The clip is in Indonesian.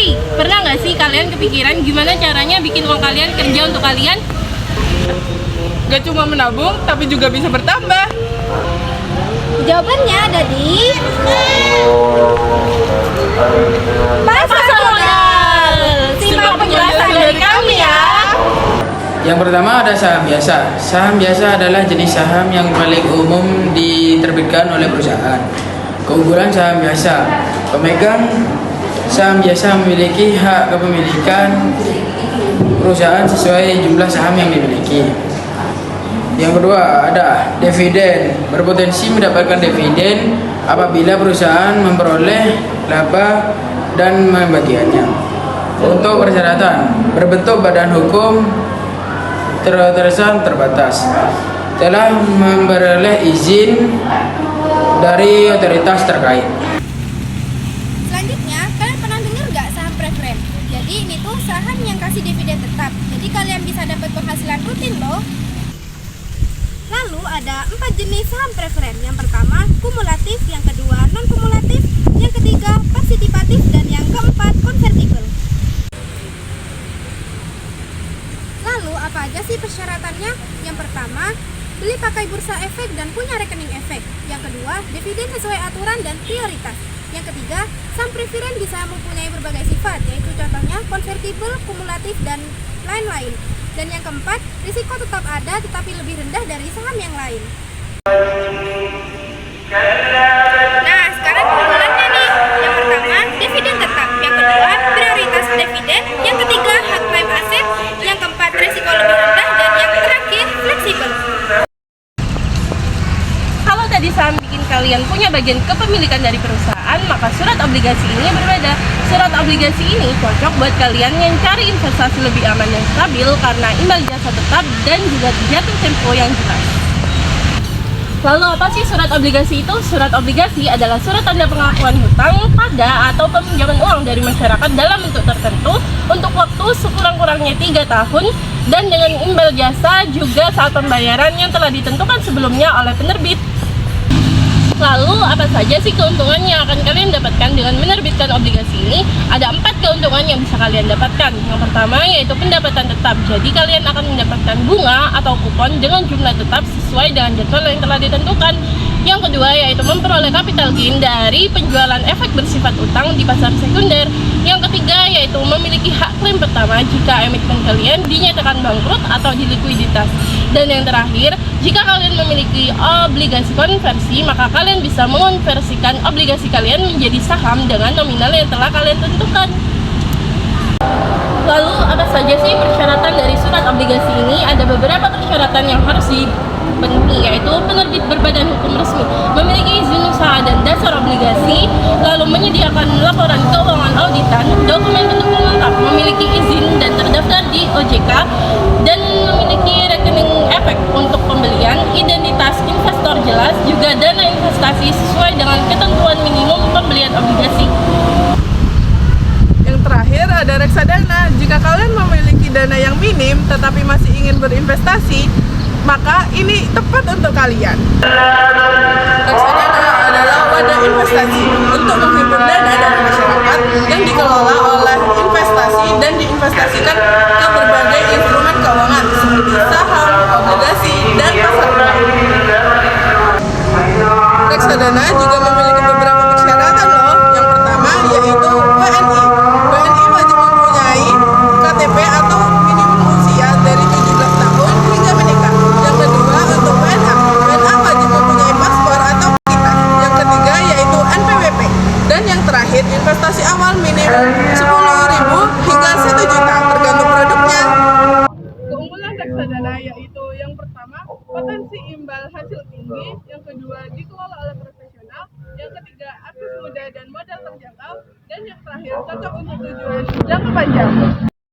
Hey, pernah nggak sih kalian kepikiran gimana caranya bikin uang kalian kerja untuk kalian? Gak cuma menabung, tapi juga bisa bertambah. Jawabannya ada di pasar modal. Simak penjelasan dari kami ya. Yang pertama ada saham biasa. Saham biasa adalah jenis saham yang paling umum diterbitkan oleh perusahaan. Keunggulan saham biasa: pemegang saham biasa memiliki hak kepemilikan perusahaan sesuai jumlah saham yang dimiliki. Yang kedua ada dividen, berpotensi mendapatkan dividen apabila perusahaan memperoleh laba dan membagiannya. Untuk persyaratan, berbentuk badan hukum terbatas, telah memperoleh izin dari otoritas terkait. Selanjutnya, kalian pernah dengar nggak saham preferen? Jadi ini tuh saham yang kasih dividen tetap. Jadi kalian bisa dapat penghasilan rutin loh. Lalu ada 4 jenis saham preferen. Yang pertama kumulatif, yang kedua non kumulatif, yang ketiga partisipatif, dan yang keempat konvertible. Lalu apa aja sih persyaratannya? Yang pertama, beli pakai bursa efek dan punya rekening efek. Yang kedua, dividen sesuai aturan dan prioritas. Yang ketiga, saham preferen bisa mempunyai berbagai sifat, yaitu contohnya konvertible, kumulatif, dan lain-lain. Dan yang keempat, risiko tetap ada tetapi lebih rendah dari saham yang lain. Nah, sekarang keunggulannya nih. Yang pertama, dividen tetap. Yang kedua, prioritas dividen. Yang ketiga, hak klaim aset. Yang keempat, risiko lebih rendah. Dan yang terakhir, fleksibel. Kalau tadi saham bikin kalian punya bagian kepemilikan dari perusahaan, maka surat obligasi ini berbeda. Surat obligasi ini cocok buat kalian yang cari investasi lebih aman dan stabil karena imbal jasa tetap dan juga jatuh tempo yang jelas. Lalu apa sih surat obligasi itu? Surat obligasi adalah surat tanda pengakuan hutang pada atau peminjaman uang dari masyarakat dalam bentuk tertentu untuk waktu sekurang-kurangnya 3 tahun dan dengan imbal jasa juga saat pembayaran yang telah ditentukan sebelumnya oleh penerbit. Lalu apa saja sih keuntungan yang akan kalian dapatkan dengan menerbitkan obligasi ini? Ada 4 keuntungan yang bisa kalian dapatkan. Yang pertama yaitu pendapatan tetap. Jadi kalian akan mendapatkan bunga atau kupon dengan jumlah tetap sesuai dengan jadwal yang telah ditentukan. Yang kedua yaitu memperoleh capital gain dari penjualan efek bersifat utang di pasar sekunder. Yang ketiga yaitu memiliki hak klaim pertama jika emiten kalian dinyatakan bangkrut atau dilikuiditas. Dan yang terakhir, jika kalian memiliki obligasi konversi, maka kalian bisa mengonversikan obligasi kalian menjadi saham dengan nominal yang telah kalian tentukan. Lalu apa saja sih persyaratan dari surat obligasi ini? Ada beberapa persyaratan yang harus dipenuhi, yaitu penerbit berbadan hukum resmi, memiliki izin usaha dan dasar obligasi, lalu menyediakan laporan keuangan auditan, dokumen pendukung lengkap, memiliki izin dan terdaftar di OJK, dan memiliki rekening efek untuk pembelian, identitas investor jelas, juga dana investasi sesuai dengan ketentuan minimum pembelian obligasi. Yang terakhir ada reksadana. Jika kalian memiliki dana yang minim tetapi masih ingin berinvestasi, maka ini tepat untuk kalian. Reksadana adalah wadah investasi untuk menghimpun dana dari masyarakat yang dikelola oleh investasi dan diinvestasikan ke berbagai instrumen keuangan seperti saham, obligasi, dan pasar uang. Reksadana juga memiliki beberapa persyaratan loh. Yang pertama yaitu WNI. WNI wajib mempunyai KTP atau minimum usia dari 17 tahun hingga menikah. Yang kedua untuk WNA. WNA wajib mempunyai paspor atau identitas. Yang ketiga yaitu NPWP. Dan yang terakhir investasi awal minimum 10.000 hingga 1 juta tergantung produknya. Keunggulan reksadana yaitu yang pertama potensi imbal hasil tinggi, yang kedua dikelola oleh profesional, yang ketiga akses mudah dan modal terjangkau, dan yang terakhir cocok untuk tujuan jangka panjang.